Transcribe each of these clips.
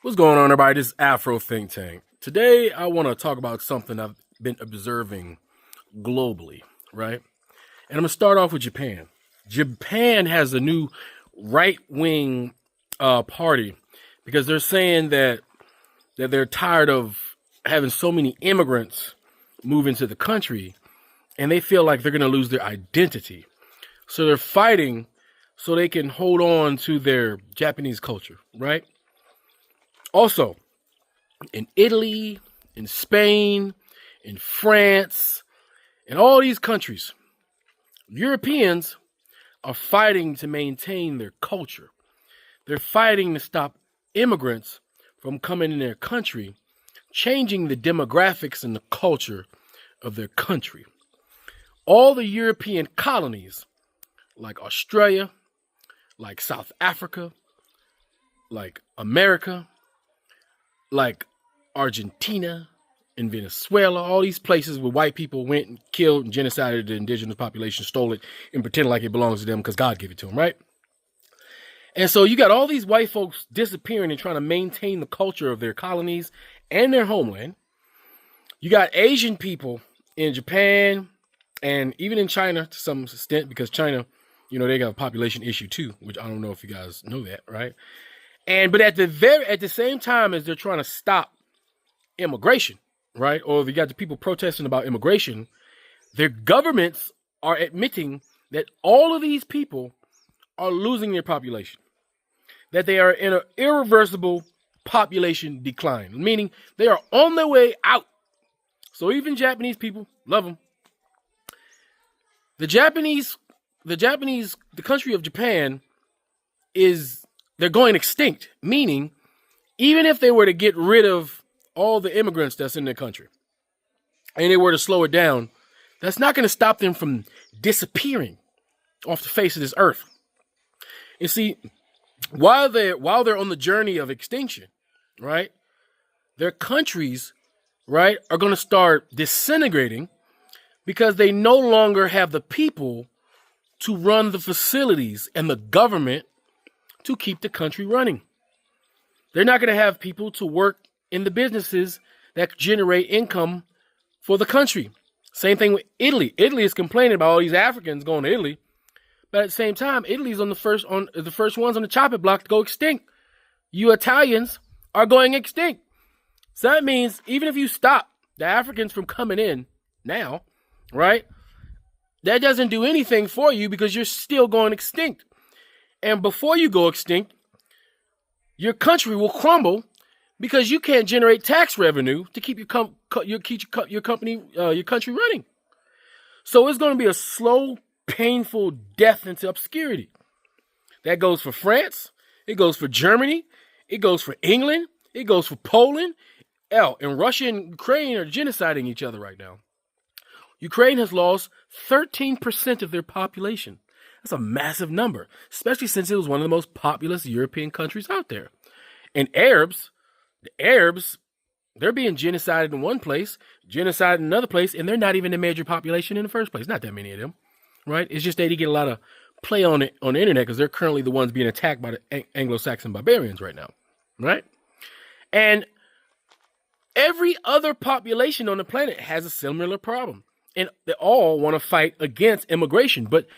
What's going on, everybody? This is Afro Think Tank. Today, I want to talk about something I've been observing globally, right? And I'm going to start off with Japan. Japan has a new right wing party because they're saying that they're tired of having so many immigrants move into the country and they feel like they're going to lose their identity. So they're fighting so they can hold on to their Japanese culture, right? Also, in Italy, in Spain, in France, in all these countries, Europeans are fighting to maintain their culture. They're fighting to stop immigrants from coming in their country, changing the demographics and the culture of their country. All the European colonies, like Australia, like South Africa, like America, like Argentina and Venezuela, all these places where white people went and killed and genocided the indigenous population, stole it, and pretended like it belongs to them because God gave it to them, right? And so you got all these white folks disappearing and trying to maintain the culture of their colonies and their homeland. You got Asian people in Japan and even in China to some extent, because China, they got a population issue too, which I don't know if you guys know that, right? But at the same time as they're trying to stop immigration, right? Or if you got the people protesting about immigration, their governments are admitting that all of these people are losing their population, that they are in an irreversible population decline, meaning they are on their way out. So even Japanese people, love them. The country of Japan they're going extinct, meaning even if they were to get rid of all the immigrants that's in their country and they were to slow it down, that's not going to stop them from disappearing off the face of this earth. You see, while they're on the journey of extinction, right, their countries, right, are going to start disintegrating because they no longer have the people to run the facilities and the government to keep the country running. They're not going to have people to work in the businesses that generate income for the country. Same thing with Italy. Italy is complaining about all these Africans going to Italy, but at the same time, Italy's on the first ones on the chopping block to go extinct. You Italians are going extinct. So that means even if you stop the Africans from coming in now, right, that doesn't do anything for you because you're still going extinct. And before you go extinct, your country will crumble because you can't generate tax revenue to keep your country running. So it's going to be a slow, painful death into obscurity. That goes for France. It goes for Germany. It goes for England. It goes for Poland. And Russia and Ukraine are genociding each other right now. Ukraine has lost 13% of their population. That's a massive number, especially since it was one of the most populous European countries out there. And the Arabs, they're being genocided in one place, genocided in another place, and they're not even a major population in the first place. Not that many of them, right? It's just they get a lot of play on it on the internet because they're currently the ones being attacked by the Anglo-Saxon barbarians right now, right? And every other population on the planet has a similar problem. And they all want to fight against immigration, but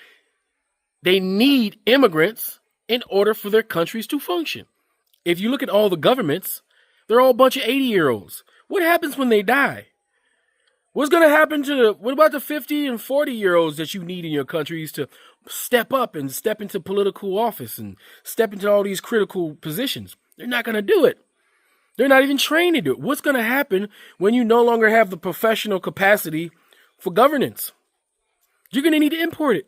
they need immigrants in order for their countries to function. If you look at all the governments, they're all a bunch of 80-year-olds. What happens when they die? What's going to happen what about the 50 and 40-year-olds that you need in your countries to step up and step into political office and step into all these critical positions? They're not going to do it. They're not even trained to do it. What's going to happen when you no longer have the professional capacity for governance? You're going to need to import it.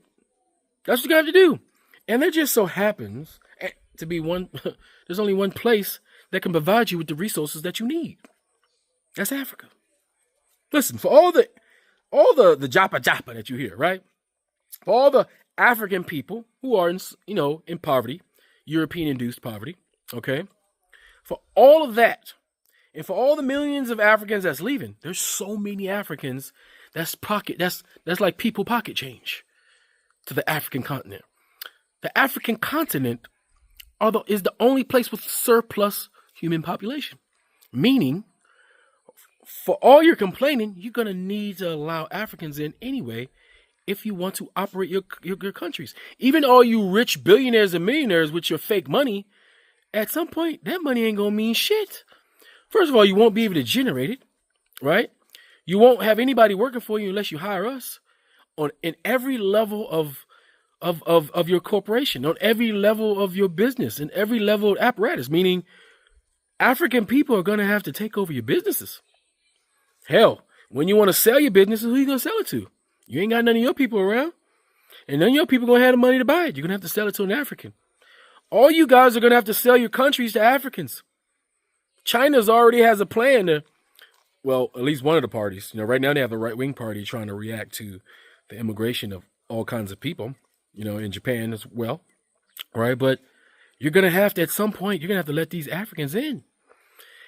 That's what you got to do. And there just so happens to be there's only one place that can provide you with the resources that you need. That's Africa. Listen, for all the japa that you hear, right? For all the African people who are in poverty, European-induced poverty, okay? For all of that, and for all the millions of Africans that's leaving, there's so many Africans that's like people pocket change to the African continent. The African continent is the only place with surplus human population. Meaning, for all your complaining, you're going to need to allow Africans in anyway if you want to operate your countries. Even all you rich billionaires and millionaires with your fake money, at some point, that money ain't going to mean shit. First of all, you won't be able to generate it, right? You won't have anybody working for you unless you hire us in every level of your corporation, on every level of your business, in every level of apparatus, meaning African people are going to have to take over your businesses. Hell, when you want to sell your businesses, who are you going to sell it to? You ain't got none of your people around. And none of your people going to have the money to buy it. You're going to have to sell it to an African. All you guys are going to have to sell your countries to Africans. China's already has a plan to, well, at least one of the parties. Right now they have a right-wing party trying to react to the immigration of all kinds of people, in Japan as well. Right? But you're going to have to, at some point, you're going to have to let these Africans in.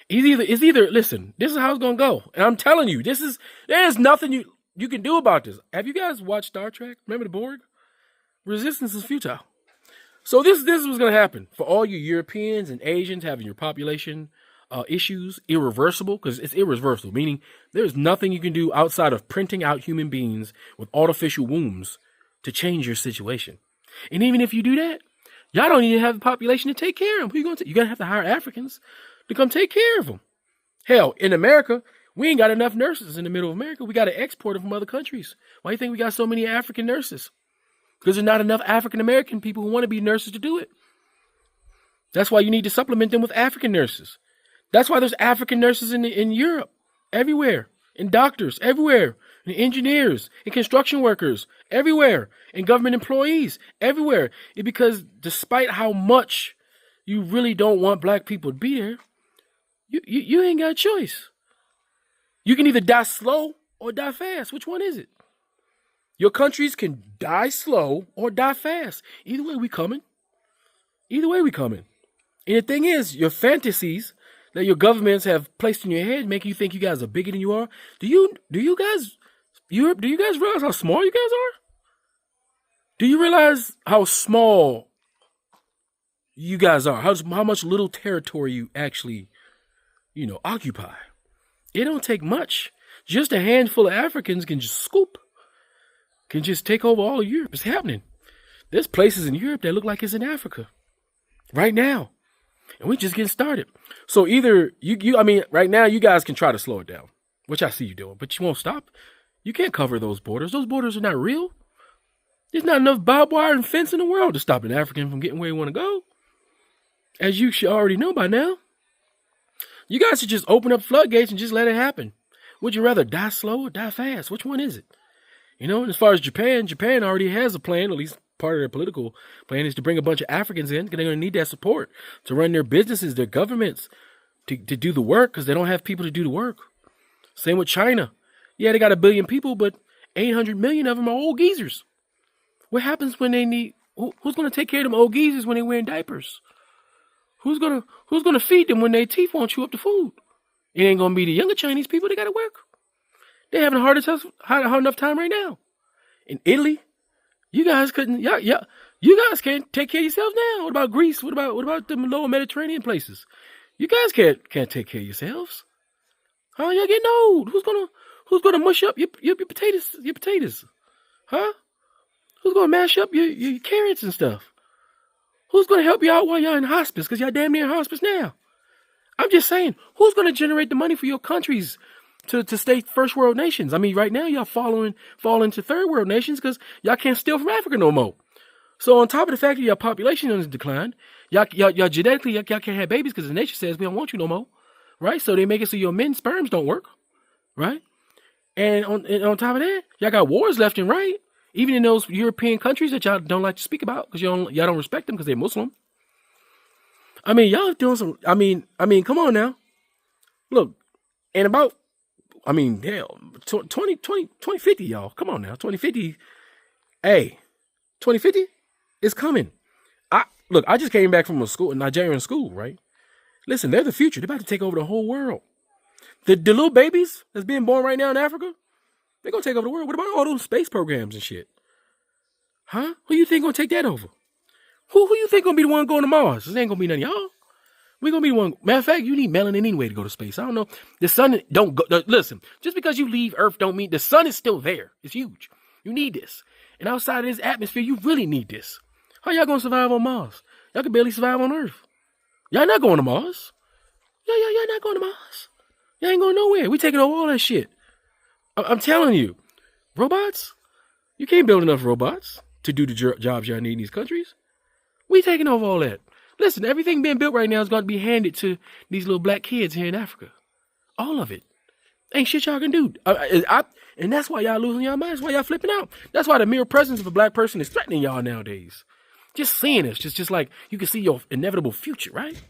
It's either, listen, this is how it's going to go. And I'm telling you, there's nothing you can do about this. Have you guys watched Star Trek? Remember the Borg? Resistance is futile. So this is what's going to happen for all you Europeans and Asians having your population issues irreversible, because it's irreversible, meaning there's nothing you can do outside of printing out human beings with artificial wombs to change your situation. And even if you do that, y'all don't even have the population to take care of them. Who you going to? You're going to have to hire Africans to come take care of them. Hell, in America, we ain't got enough nurses in the middle of America. We got to export them from other countries. Why do you think we got so many African nurses? Because there's not enough African-American people who want to be nurses to do it. That's why you need to supplement them with African nurses. That's why there's African nurses in Europe, everywhere, and doctors, everywhere, and engineers, and construction workers, everywhere, and government employees, everywhere. It's because despite how much you really don't want black people to be there, you ain't got a choice. You can either die slow or die fast. Which one is it? Your countries can die slow or die fast. Either way, we coming. Either way, we coming. And the thing is, your fantasies that your governments have placed in your head make you think you guys are bigger than you are. Do you guys realize how small you guys are? Do you realize how small you guys are? How much little territory you actually, occupy? It don't take much. Just a handful of Africans can just take over all of Europe. It's happening. There's places in Europe that look like it's in Africa right now. And we're just getting started. So either right now you guys can try to slow it down, which I see you doing, but you won't stop. You can't cover those borders. Those borders are not real. There's not enough barbed wire and fence in the world to stop an African from getting where he want to go. As you should already know by now. You guys should just open up floodgates and just let it happen. Would you rather die slow or die fast? Which one is it? And as far as Japan already has a plan, at least part of their political plan is to bring a bunch of Africans in, because they're going to need that support to run their businesses, their governments, to do the work, because they don't have people to do the work. Same with China. Yeah, they got 1 billion people, but 800 million of them are old geezers. What happens when they need, who's going to take care of them old geezers when they're wearing diapers? Who's gonna feed them when their teeth won't chew up the food? It ain't going to be the younger Chinese people. They got to work. They're having a hard enough time right now. In Italy, you guys you guys can't take care of yourselves now. What about Greece? What about the lower Mediterranean places? You guys can't take care of yourselves. Huh? Y'all getting old. Who's gonna mush up your potatoes? Huh? Who's gonna mash up your carrots and stuff? Who's gonna help you out while y'all in hospice? Because y'all damn near in hospice now. I'm just saying, who's gonna generate the money for your countries to stay first world nations? I mean, right now y'all fall into third world nations because y'all can't steal from Africa no more. So on top of the fact that your population is declined, y'all genetically y'all can't have babies because the nature says we don't want you no more, right? So they make it so your men's sperms don't work, right? And on top of that, y'all got wars left and right, even in those European countries that y'all don't like to speak about because y'all don't respect them because they're Muslim. I mean, y'all doing some. I mean, come on now. Look, and about. I mean, hell, 2050, y'all. Come on now, 2050. Hey, 2050 is coming. I just came back from a Nigerian school, right? Listen, they're the future. They're about to take over the whole world. The little babies that's being born right now in Africa, they're going to take over the world. What about all those space programs and shit? Huh? Who you think going to take that over? Who you think going to be the one going to Mars? This ain't going to be none of y'all. We're gonna be the one. Matter of fact, you need melanin anyway to go to space. I don't know. The sun don't go. Listen, just because you leave Earth don't mean the sun is still there. It's huge. You need this. And outside of this atmosphere, you really need this. How y'all gonna survive on Mars? Y'all can barely survive on Earth. Y'all not going to Mars. Y'all not going to Mars. Y'all ain't going nowhere. We taking over all that shit. I'm telling you, robots. You can't build enough robots to do the jobs y'all need in these countries. We taking over all that. Listen, everything being built right now is going to be handed to these little black kids here in Africa. All of it. Ain't shit y'all can do. And that's why y'all losing y'all minds. That's why y'all flipping out. That's why the mere presence of a black person is threatening y'all nowadays. Just seeing this, just like you can see your inevitable future, right?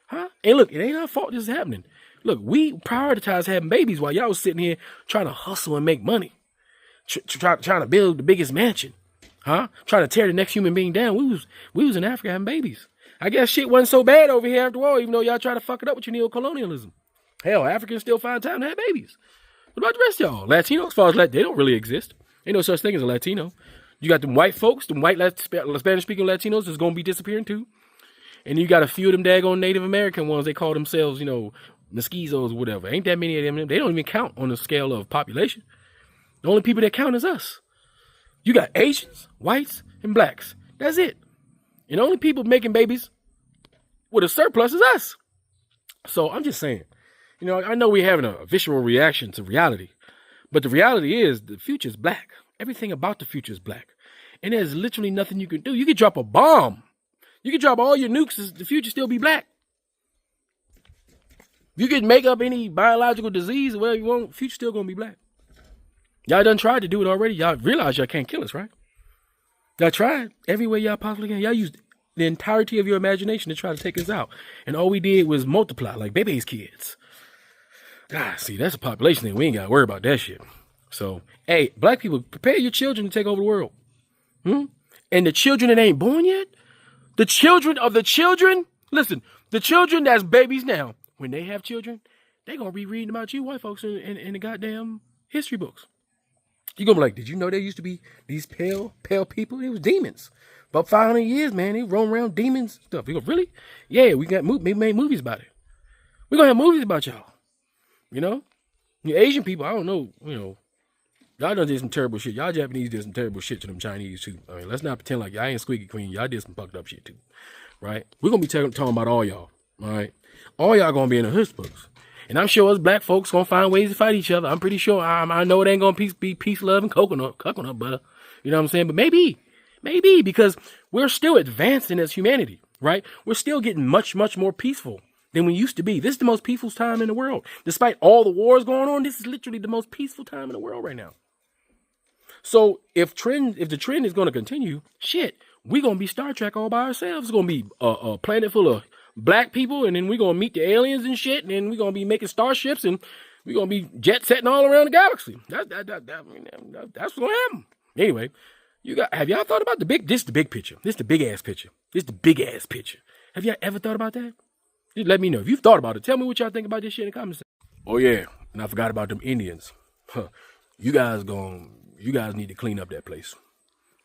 Huh? And look, it ain't our fault this is happening. Look, we prioritize having babies while y'all was sitting here trying to hustle and make money. Trying to build the biggest mansion. Huh? Trying to tear the next human being down. We was in Africa having babies. I guess shit wasn't so bad over here after all, even though y'all try to fuck it up with your neo-colonialism. Hell, Africans still find time to have babies. What about the rest of y'all? Latinos, as far as they don't really exist. Ain't no such thing as a Latino. You got them white folks, them white Spanish-speaking Latinos that's going to be disappearing too. And you got a few of them daggone Native American ones. They call themselves, mosquitoes or whatever. Ain't that many of them. They don't even count on the scale of population. The only people that count is us. You got Asians, whites, and blacks. That's it. And the only people making babies with a surplus is us. So I'm just saying, I know we're having a visceral reaction to reality, but the reality is the future is black. Everything about the future is black. And there's literally nothing you can do. You could drop a bomb. You could drop all your nukes, the future still be black. You could make up any biological disease or whatever you want, the future still gonna be black. Y'all done tried to do it already. Y'all realize y'all can't kill us, right? Y'all tried every way y'all possibly can. Y'all used the entirety of your imagination to try to take us out. And all we did was multiply like baby's kids. God, see, that's a population thing. We ain't got to worry about that shit. So, hey, black people, prepare your children to take over the world. And the children that ain't born yet, the children of the children, listen, the children that's babies now, when they have children, they going to be reading about you white folks in the goddamn history books. You're going to be like, did you know there used to be these pale people? It was demons. About 500 years, man, they roam around demons and stuff. You go, really? Yeah, we made movies about it. We're going to have movies about y'all. You Asian people, I don't know, y'all done did some terrible shit. Y'all Japanese did some terrible shit to them Chinese too. I mean, let's not pretend like y'all ain't squeaky clean. Y'all did some fucked up shit too, right? We're going to be talking about all y'all, all right? All y'all going to be in the history books. And I'm sure us black folks going to find ways to fight each other. I'm pretty sure. I know it ain't going to be peace, love, and coconut butter. You know what I'm saying? But maybe, because we're still advancing as humanity, right? We're still getting much, much more peaceful than we used to be. This is the most peaceful time in the world. Despite all the wars going on, this is literally the most peaceful time in the world right now. So if the trend is going to continue, shit, we're going to be Star Trek all by ourselves. It's going to be a planet full of black people, and then we're going to meet the aliens and shit, and then we're going to be making starships, and we're going to be jet setting all around the galaxy. That's what's going to happen. Anyway, have y'all thought about this is the big picture. This is the big ass picture. Have y'all ever thought about that? Just let me know. If you've thought about it, tell me what y'all think about this shit in the comments. Oh yeah, and I forgot about them Indians. You guys need to clean up that place.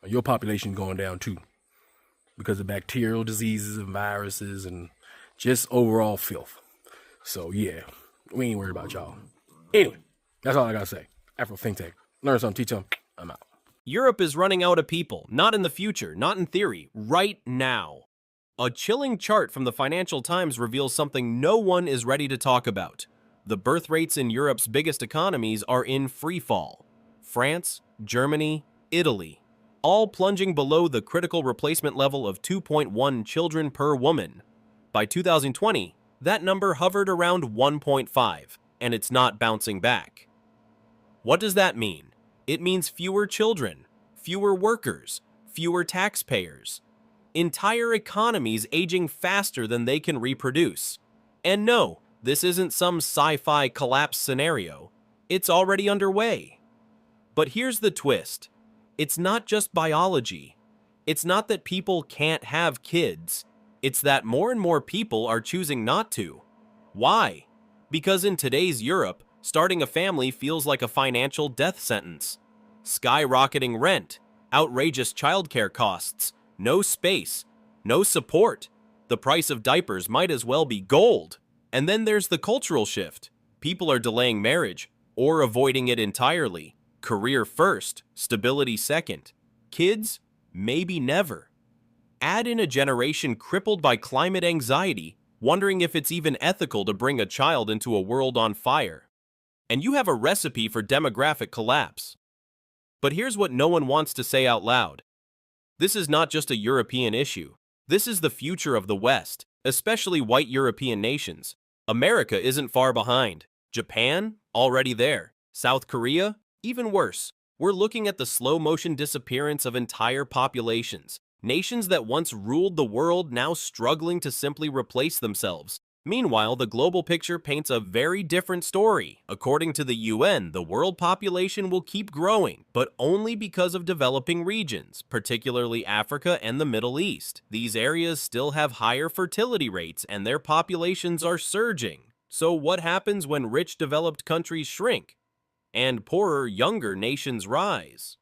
Your population going down too, because of bacterial diseases and viruses and just overall filth. So yeah, we ain't worried about y'all. Anyway, that's all I gotta say. Afro Think Tank. Learn something, teach them. I'm out. Europe is running out of people, not in the future, not in theory, right now. A chilling chart from the Financial Times reveals something no one is ready to talk about. The birth rates in Europe's biggest economies are in free fall. France, Germany, Italy, all plunging below the critical replacement level of 2.1 children per woman. By 2020, that number hovered around 1.5, and it's not bouncing back. What does that mean? It means fewer children, fewer workers, fewer taxpayers. Entire economies aging faster than they can reproduce. And no, this isn't some sci-fi collapse scenario. It's already underway. But here's the twist. It's not just biology. It's not that people can't have kids. It's that more and more people are choosing not to. Why? Because in today's Europe, starting a family feels like a financial death sentence. Skyrocketing rent, outrageous childcare costs, no space, no support, The price of diapers might as well be gold. And then there's the cultural shift. People are delaying marriage or avoiding it entirely. Career first, stability second. Kids, maybe never. Add in a generation crippled by climate anxiety, wondering if it's even ethical to bring a child into a world on fire. And you have a recipe for demographic collapse. But here's what no one wants to say out loud. This is not just a European issue. This is the future of the West, especially white European nations. America isn't far behind. Japan, already there. South Korea, even worse. We're looking at the slow-motion disappearance of entire populations. Nations that once ruled the world now struggling to simply replace themselves. Meanwhile, the global picture paints a very different story. According to the UN, the world population will keep growing, but only because of developing regions, particularly Africa and the Middle East. These areas still have higher fertility rates and their populations are surging. So what happens when rich developed countries shrink and poorer, younger nations rise?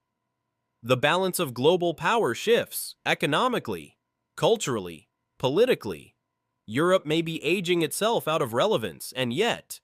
The balance of global power shifts economically, culturally, politically. Europe may be aging itself out of relevance, and yet,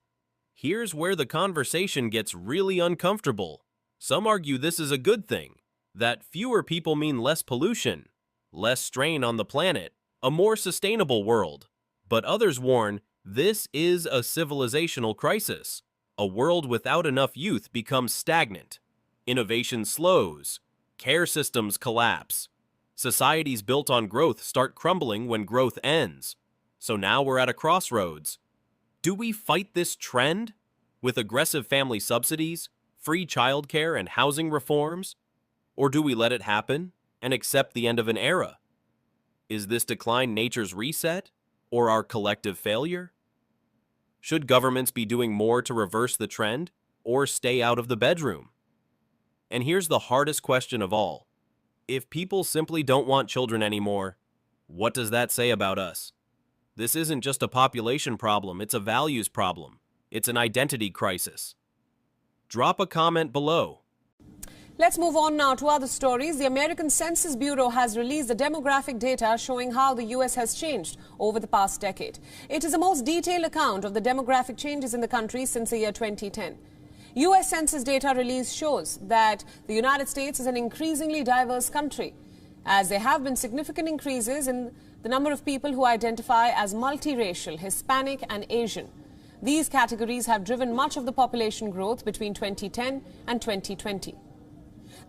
here's where the conversation gets really uncomfortable. Some argue this is a good thing, that fewer people mean less pollution, less strain on the planet, a more sustainable world. But others warn this is a civilizational crisis. A world without enough youth becomes stagnant. Innovation slows. Care systems collapse. Societies built on growth start crumbling when growth ends. So now we're at a crossroads. Do we fight this trend with aggressive family subsidies, free childcare, and housing reforms? Or do we let it happen and accept the end of an era? Is this decline nature's reset or our collective failure? Should governments be doing more to reverse the trend or stay out of the bedroom? And here's the hardest question of all. If people simply don't want children anymore, what does that say about us? This isn't just a population problem, it's a values problem. It's an identity crisis. Drop a comment below. Let's move on now to other stories. The American Census Bureau has released the demographic data showing how the U.S. has changed over the past decade. It is the most detailed account of the demographic changes in the country since the year 2010. U.S. Census data release shows that the United States is an increasingly diverse country, as there have been significant increases in the number of people who identify as multiracial, Hispanic and Asian. These categories have driven much of the population growth between 2010 and 2020.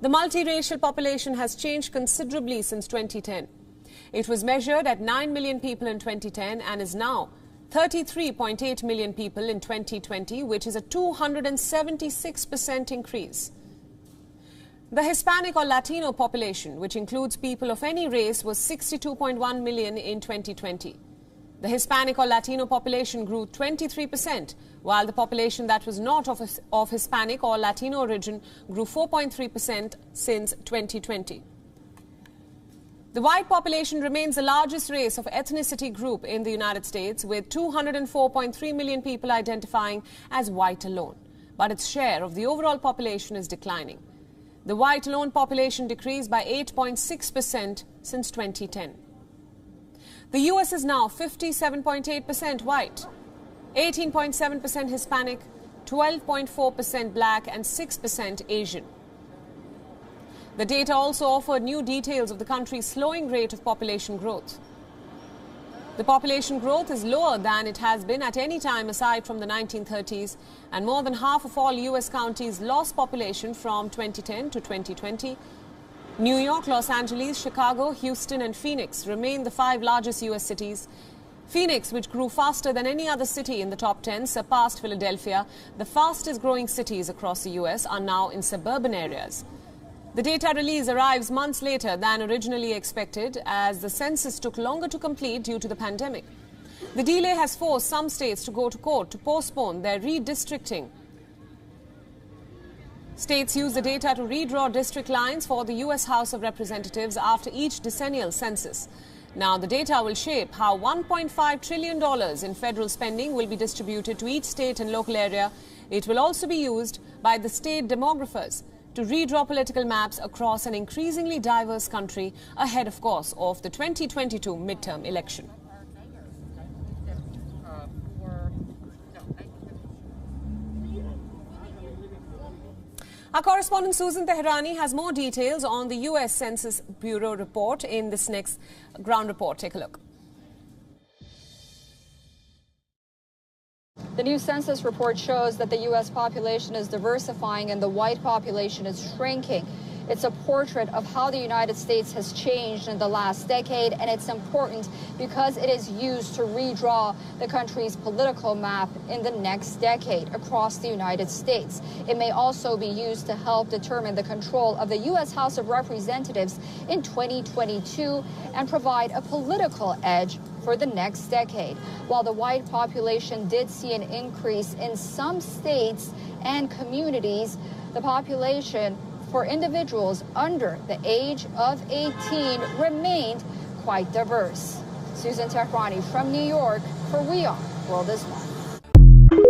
The multiracial population has changed considerably since 2010. It was measured at 9 million people in 2010 and is now 33.8 million people in 2020, which is a 276% increase. The Hispanic or Latino population, which includes people of any race, was 62.1 million in 2020. The Hispanic or Latino population grew 23%, while the population that was not of Hispanic or Latino origin grew 4.3% since 2020. The white population remains the largest race of ethnicity group in the United States, with 204.3 million people identifying as white alone. But its share of the overall population is declining. The white alone population decreased by 8.6% since 2010. The U.S. is now 57.8% white, 18.7% Hispanic, 12.4% black and 6% Asian. The data also offered new details of the country's slowing rate of population growth. The population growth is lower than it has been at any time aside from the 1930s, and more than half of all U.S. counties lost population from 2010 to 2020. New York, Los Angeles, Chicago, Houston and Phoenix remain the 5 largest U.S. cities. Phoenix, which grew faster than any other city in the top 10, surpassed Philadelphia. The fastest growing cities across the U.S. are now in suburban areas. The data release arrives months later than originally expected, as the census took longer to complete due to the pandemic. The delay has forced some states to go to court to postpone their redistricting. States use the data to redraw district lines for the U.S. House of Representatives after each decennial census. Now, the data will shape how $1.5 trillion in federal spending will be distributed to each state and local area. It will also be used by the state demographers to redraw political maps across an increasingly diverse country ahead, of course, of the 2022 midterm election. Our correspondent Susan Tehrani has more details on the U.S. Census Bureau report in this next ground report. Take a look. The new census report shows that the U.S. population is diversifying and the white population is shrinking. It's a portrait of how the United States has changed in the last decade, and it's important because it is used to redraw the country's political map in the next decade across the United States. It may also be used to help determine the control of the U.S. House of Representatives in 2022 and provide a political edge for the next decade. While the white population did see an increase in some states and communities, the population for individuals under the age of 18 remained quite diverse. Susan Tehrani from New York for We Are World is One.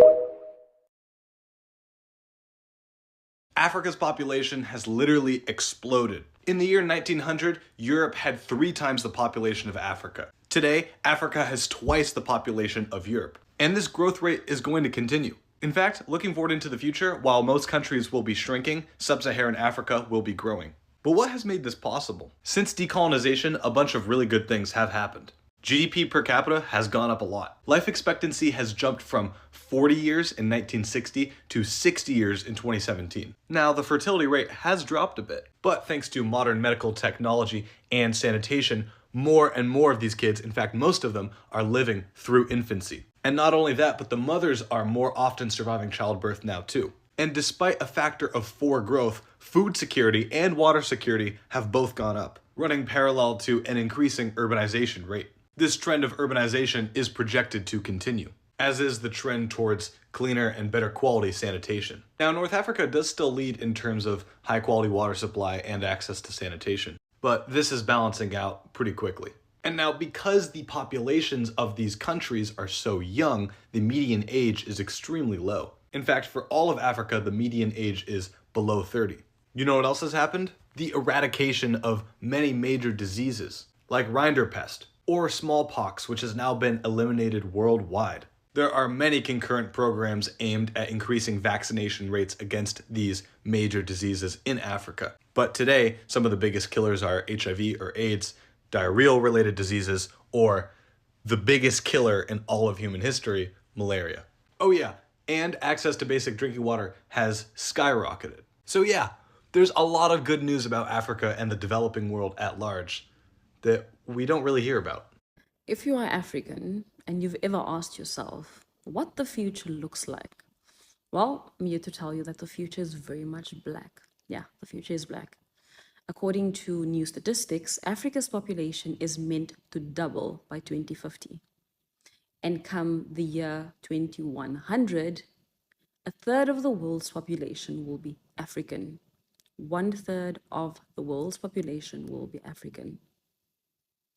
Africa's population has literally exploded. In the year 1900, Europe had 3 times the population of Africa. Today, Africa has twice the population of Europe. And this growth rate is going to continue. In fact, looking forward into the future, while most countries will be shrinking, sub-Saharan Africa will be growing. But what has made this possible? Since decolonization, a bunch of really good things have happened. GDP per capita has gone up a lot. Life expectancy has jumped from 40 years in 1960 to 60 years in 2017. Now, the fertility rate has dropped a bit, but thanks to modern medical technology and sanitation, more and more of these kids, in fact most of them, are living through infancy. And not only that, but the mothers are more often surviving childbirth now too. And despite a factor of 4 growth, food security and water security have both gone up, running parallel to an increasing urbanization rate. This trend of urbanization is projected to continue, as is the trend towards cleaner and better quality sanitation. Now, North Africa does still lead in terms of high quality water supply and access to sanitation, but this is balancing out pretty quickly. And now, because the populations of these countries are so young, the median age is extremely low. In fact, for all of Africa, the median age is below 30. You know what else has happened? The eradication of many major diseases, like rinderpest or smallpox, which has now been eliminated worldwide. There are many concurrent programs aimed at increasing vaccination rates against these major diseases in Africa. But today, some of the biggest killers are HIV or AIDS, diarrheal-related diseases, or the biggest killer in all of human history, malaria. Oh yeah, and access to basic drinking water has skyrocketed. So yeah, there's a lot of good news about Africa and the developing world at large that we don't really hear about. If you are African and you've ever asked yourself what the future looks like, well, I'm here to tell you that the future is very much black. Yeah, the future is black. According to new statistics, Africa's population is meant to double by 2050. And come the year 2100, a third of the world's population will be African. 1/3 of the world's population will be African.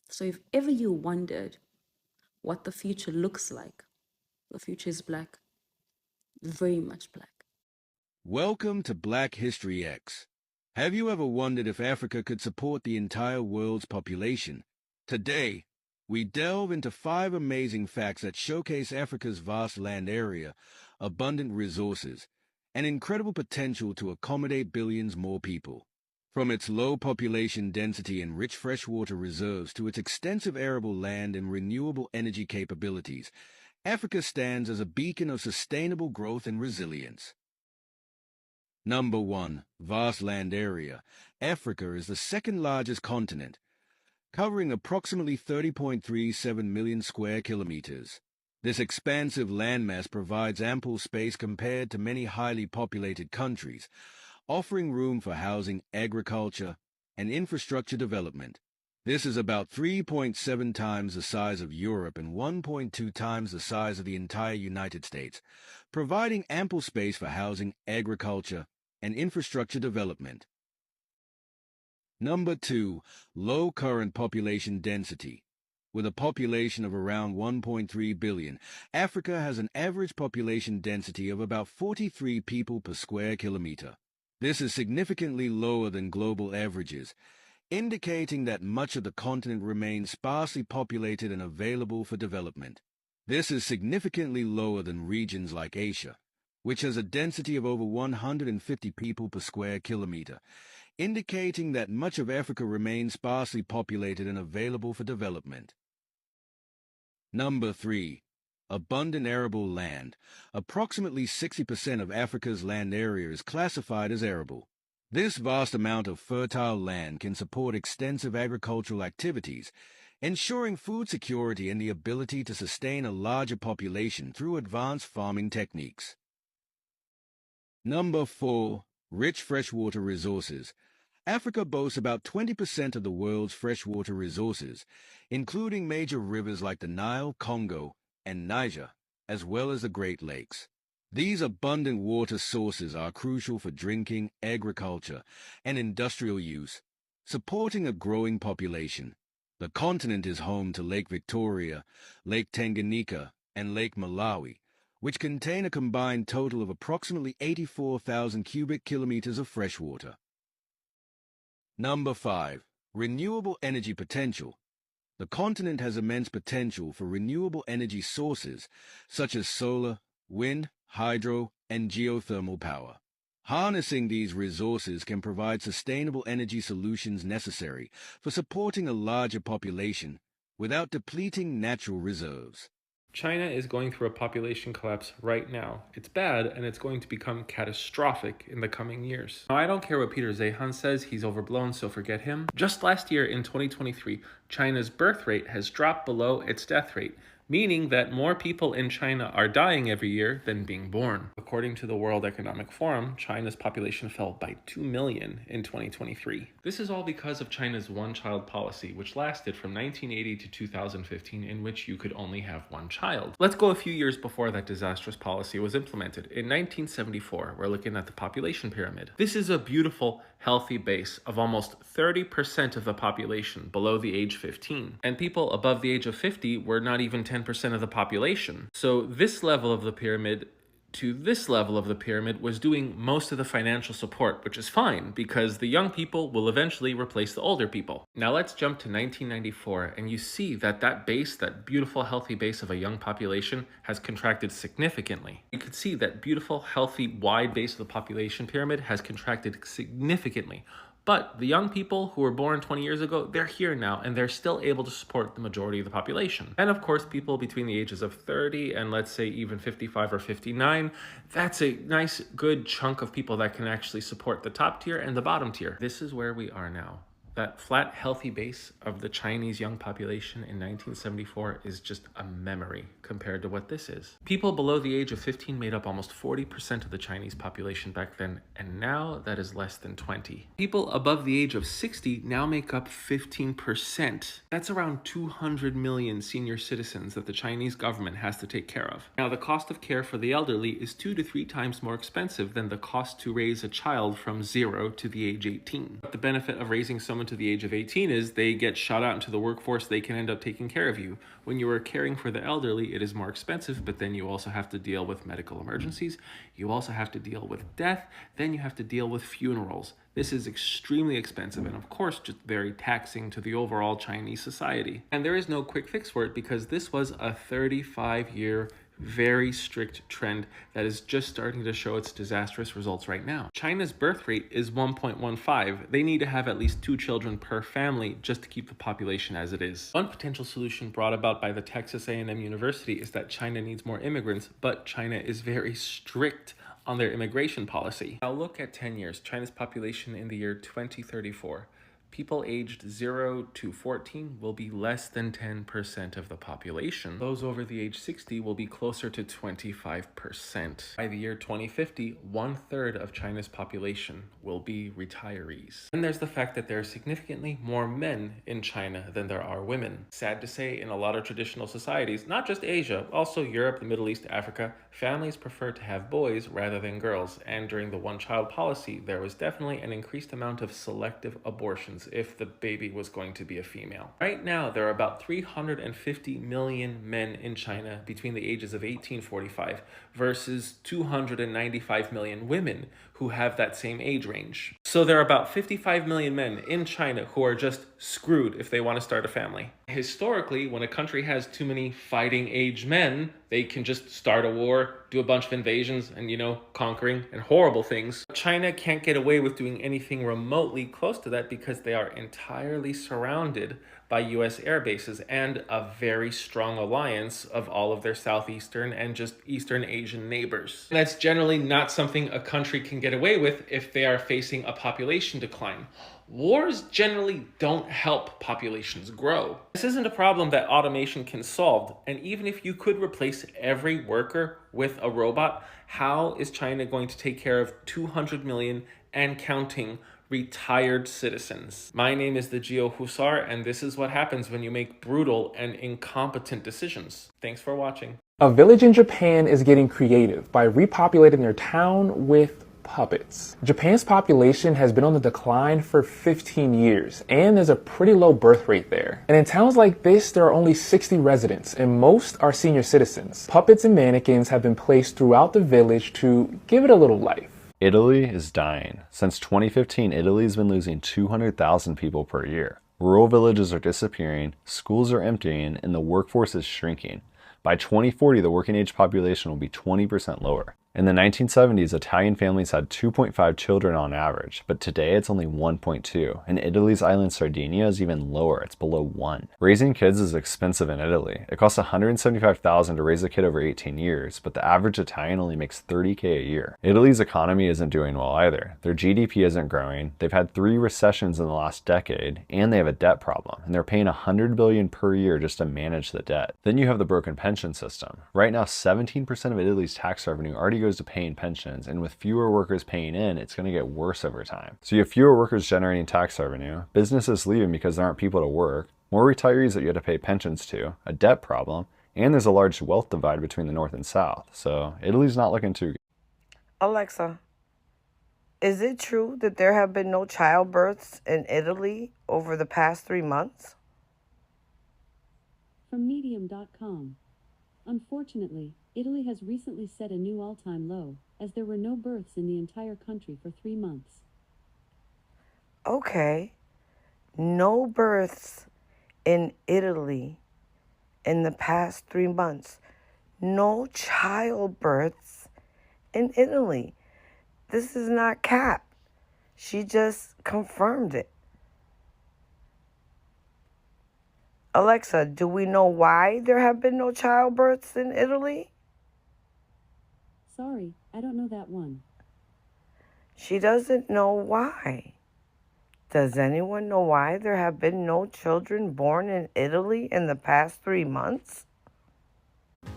So if ever you wondered what the future looks like, the future is black, very much black. Welcome to Black History X. Have you ever wondered if Africa could support the entire world's population? Today, we delve into 5 amazing facts that showcase Africa's vast land area, abundant resources, and incredible potential to accommodate billions more people. From its low population density and rich freshwater reserves to its extensive arable land and renewable energy capabilities, Africa stands as a beacon of sustainable growth and resilience. Number 1. Vast land area. Africa is the second largest continent, covering approximately 30.37 million square kilometers. This expansive landmass provides ample space compared to many highly populated countries, offering room for housing, agriculture, and infrastructure development. This is about 3.7 times the size of Europe and 1.2 times the size of the entire United States, providing ample space for housing, agriculture, and infrastructure development. Number 2. Low current population density. With a population of around 1.3 billion, Africa has an average population density of about 43 people per square kilometer. This is significantly lower than global averages, indicating that much of the continent remains sparsely populated and available for development. This is significantly lower than regions like Asia, which has a density of over 150 people per square kilometer, indicating that much of Africa remains sparsely populated and available for development. Number 3. Abundant arable land. Approximately 60% of Africa's land area is classified as arable. This vast amount of fertile land can support extensive agricultural activities, ensuring food security and the ability to sustain a larger population through advanced farming techniques. Number 4. Rich freshwater resources. Africa boasts about 20% of the world's freshwater resources, including major rivers like the Nile, Congo, and Niger, as well as the Great Lakes. These abundant water sources are crucial for drinking, agriculture, and industrial use, supporting a growing population. The continent is home to Lake Victoria, Lake Tanganyika, and Lake Malawi, which contain a combined total of approximately 84,000 cubic kilometers of freshwater. Number 5. Renewable energy potential. The continent has immense potential for renewable energy sources, such as solar, wind, hydro, and geothermal power. Harnessing these resources can provide sustainable energy solutions necessary for supporting a larger population without depleting natural reserves. China is going through a population collapse right now. It's bad, and it's going to become catastrophic in the coming years. Now, I don't care what Peter Zeihan says, he's overblown, so forget him. Just last year, in 2023, China's birth rate has dropped below its death rate, meaning that more people in China are dying every year than being born. According to the World Economic Forum, China's population fell by 2 million in 2023. This is all because of China's one-child policy, which lasted from 1980 to 2015, in which you could only have one child. Let's go a few years before that disastrous policy was implemented. In 1974, we're looking at the population pyramid. This is a beautiful, healthy base of almost 30% of the population below the age 15. And people above the age of 50 were not even 10% of the population. So this level of the pyramid to this level of the pyramid was doing most of the financial support, which is fine because the young people will eventually replace the older people. Now let's jump to 1994, and you see that that base, that beautiful healthy base of a young population, has contracted significantly. You can see that beautiful healthy wide base of the population pyramid has contracted significantly. But the young people who were born 20 years ago, they're here now, and they're still able to support the majority of the population. And of course, people between the ages of 30 and let's say even 55 or 59, that's a nice, good chunk of people that can actually support the top tier and the bottom tier. This is where we are now. That flat, healthy base of the Chinese young population in 1974 is just a memory compared to what this is. People below the age of 15 made up almost 40% of the Chinese population back then, and now that is less than 20. People above the age of 60 now make up 15%. That's around 200 million senior citizens that the Chinese government has to take care of. Now, the cost of care for the elderly is 2 to 3 times more expensive than the cost to raise a child from 0 to the age 18. But the benefit of raising someone to the age of 18 is they get shot out into the workforce, they can end up taking care of you. When you are caring for the elderly, it is more expensive, but then you also have to deal with medical emergencies, you also have to deal with death, then you have to deal with funerals. This is extremely expensive and of course just very taxing to the overall Chinese society. And there is no quick fix for it because this was a 35-year very strict trend that is just starting to show its disastrous results right now. China's birth rate is 1.15. They need to have at least 2 children per family just to keep the population as it is. One potential solution brought about by the Texas A&M University is that China needs more immigrants, but China is very strict on their immigration policy. Now look at 10 years, China's population in the year 2034. People aged 0 to 14 will be less than 10% of the population. Those over the age 60 will be closer to 25%. By the year 2050, 1/3 of China's population will be retirees. And there's the fact that there are significantly more men in China than there are women. Sad to say, in a lot of traditional societies, not just Asia, also Europe, the Middle East, Africa, families prefer to have boys rather than girls. And during the one-child policy, there was definitely an increased amount of selective abortions if the baby was going to be a female. Right now, there are about 350 million men in China between the ages of 18 and 45 versus 295 million women who who have that same age range. So there are about 55 million men in China who are just screwed if they want to start a family. Historically, when a country has too many fighting age men, they can just start a war, do a bunch of invasions and, conquering and horrible things. China can't get away with doing anything remotely close to that because they are entirely surrounded by US air bases and a very strong alliance of all of their southeastern and just Eastern Asian neighbors. And that's generally not something a country can get away with if they are facing a population decline. Wars generally don't help populations grow. This isn't a problem that automation can solve, and even if you could replace every worker with a robot, how is China going to take care of 200 million and counting retired citizens? My name is the Geo Hussar, and this is what happens when you make brutal and incompetent decisions. Thanks for watching. A village in Japan is getting creative by repopulating their town with puppets. Japan's population has been on the decline for 15 years, and there's a pretty low birth rate there. And in towns like this, there are only 60 residents, and most are senior citizens. Puppets and mannequins have been placed throughout the village to give it a little life. Italy is dying. Since 2015, Italy's been losing 200,000 people per year. Rural villages are disappearing, schools are emptying, and the workforce is shrinking. By 2040, the working age population will be 20% lower. In the 1970s, Italian families had 2.5 children on average, but today it's only 1.2, and Italy's island Sardinia is even lower, it's below 1. Raising kids is expensive in Italy. It costs $175,000 to raise a kid over 18 years, but the average Italian only makes $30K a year. Italy's economy isn't doing well either. Their GDP isn't growing, they've had 3 recessions in the last decade, and they have a debt problem, and they're paying $100 billion per year just to manage the debt. Then you have the broken pension system. Right now, 17% of Italy's tax revenue already goes to paying pensions, and with fewer workers paying in, it's going to get worse over time. So you have fewer workers generating tax revenue, businesses leaving because there aren't people to work, more retirees that you have to pay pensions to, a debt problem, and there's a large wealth divide between the North and South. So Italy's not looking too good. Alexa, is it true that there have been no childbirths in Italy over the past 3 months? From Medium.com. Unfortunately, Italy has recently set a new all-time low, as there were no births in the entire country for 3 months. Okay, no births in Italy in the past 3 months. No childbirths in Italy. This is not cap. She just confirmed it. Alexa, do we know why there have been no childbirths in Italy? Sorry, I don't know that one. She doesn't know why. Does anyone know why there have been no children born in Italy in the past 3 months?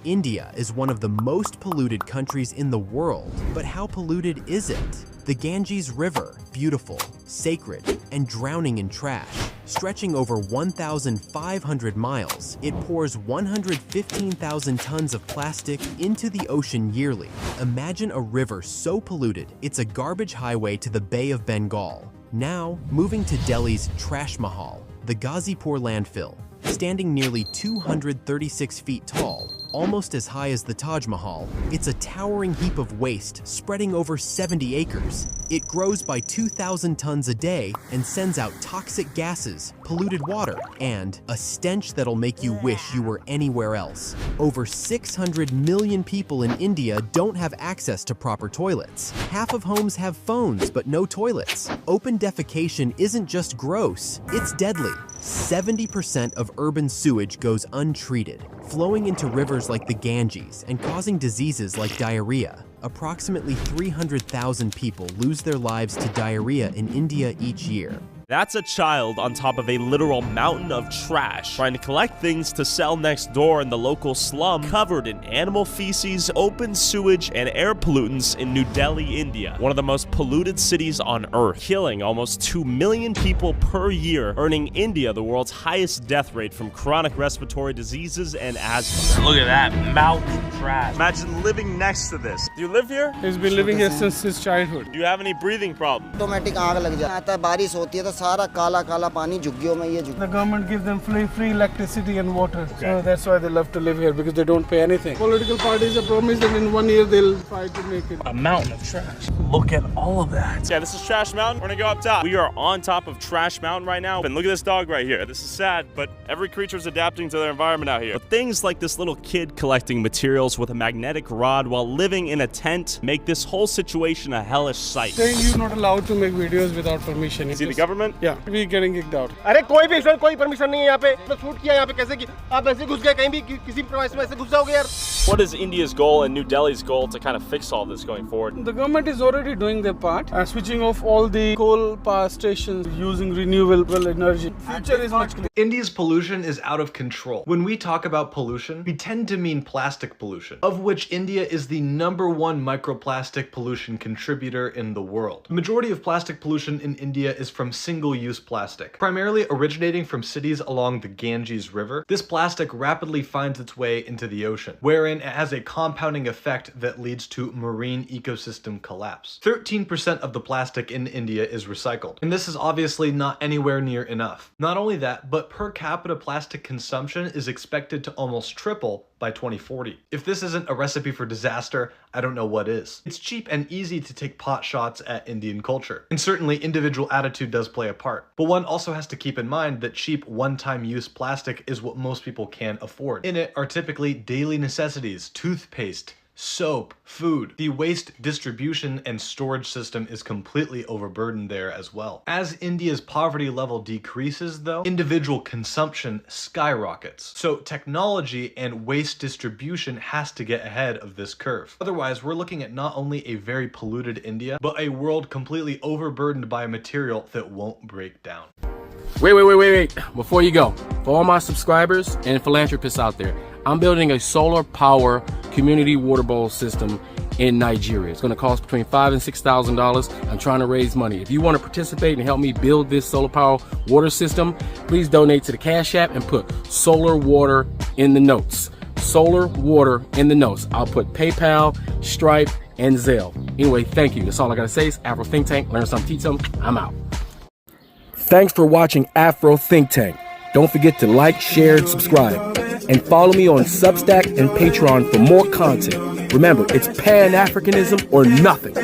India is one of the most polluted countries in the world, but how polluted is it? The Ganges River, beautiful, sacred, and drowning in trash. Stretching over 1,500 miles, it pours 115,000 tons of plastic into the ocean yearly. Imagine a river so polluted, it's a garbage highway to the Bay of Bengal. Now, moving to Delhi's Trash Mahal, the Ghazipur landfill. Standing nearly 236 feet tall, almost as high as the Taj Mahal, it's a towering heap of waste spreading over 70 acres. It grows by 2,000 tons a day and sends out toxic gases, polluted water, and a stench that'll make you wish you were anywhere else. Over 600 million people in India don't have access to proper toilets. Half of homes have phones but no toilets. Open defecation isn't just gross, it's deadly. 70% of urban sewage goes untreated, flowing into rivers like the Ganges and causing diseases like diarrhea. Approximately 300,000 people lose their lives to diarrhea in India each year. That's a child on top of a literal mountain of trash, trying to collect things to sell next door in the local slum, covered in animal feces, open sewage, and air pollutants in New Delhi, India, one of the most polluted cities on Earth, killing almost 2 million people per year, earning India the world's highest death rate from chronic respiratory diseses and asthma. Look at that mountain of trash. Imagine living next to this. Do you live here? He's been living here since his childhood. Do you have any breathing problems? Automatic आग लग जाता है, बारिश होती है तो सारा काला काला पानी झुग्गियों में ये The government gives them free electricity and water. So that's why they love to live here, because they don't pay anything. Political parties have promised that in 1 year they'll try to make it. A mountain of trash. Look at all of that. Yeah, this is Trash Mountain. We're gonna go up top. We are on top of Trash Mountain right now. And look at this dog right here. This is sad, but every creature is adapting to their environment out here. But things like this little kid collecting materials with a magnetic rod while living in a tent make this whole situation a hellish sight. Saying you're not allowed to make videos without permission. Is he the government? Yeah, we're getting kicked out. अरे कोई भी इंसान कोई permission नहीं है यहाँ पे तो शूट किया यहाँ पे कैसे की आप ऐसे घुस गए कहीं भी किसी प्रवास में ऐसे घुस जाओगे यार What is India's goal and New Delhi's goal to kind of fix all this going forward? The government is already doing their part, switching off all the coal power stations using renewable energy. Future is much clearer. India's pollution is out of control. When we talk about pollution, we tend to mean plastic pollution, of which India is the #1 microplastic pollution contributor in the world. The majority of plastic pollution in India is from single-use plastic, primarily originating from cities along the Ganges River. This plastic rapidly finds its way into the ocean, wherein it has a compounding effect that leads to marine ecosystem collapse. 13% of the plastic in India is recycled, and this is obviously not anywhere near enough. Not only that, but per capita plastic consumption is expected to almost triple by 2040. If this isn't a recipe for disaster, I don't know what is. It's cheap and easy to take pot shots at Indian culture, and certainly individual attitude does play a part. But one also has to keep in mind that cheap one-time use plastic is what most people can afford. In it are typically daily necessities, toothpaste, soap, food. The waste distribution and storage system is completely overburdened there as well. As India's poverty level decreases though, individual consumption skyrockets. So technology and waste distribution has to get ahead of this curve. Otherwise, we're looking at not only a very polluted India, but a world completely overburdened by material that won't break down. Wait. Before you go, for all my subscribers and philanthropists out there, I'm building a solar power community water bowl system in Nigeria. It's going to cost between $5,000 and $6,000. I'm trying to raise money. If you want to participate and help me build this solar power water system, please donate to the Cash App and put solar water in the notes. Solar water in the notes. I'll put PayPal, Stripe, and Zelle. Anyway, thank you. That's all I got to say. It's Afro Think Tank. Learn something, teach something. I'm out. Thanks for watching Afro Think Tank. Don't forget to like, share, and subscribe. And follow me on Substack and Patreon for more content. Remember, it's Pan-Africanism or nothing.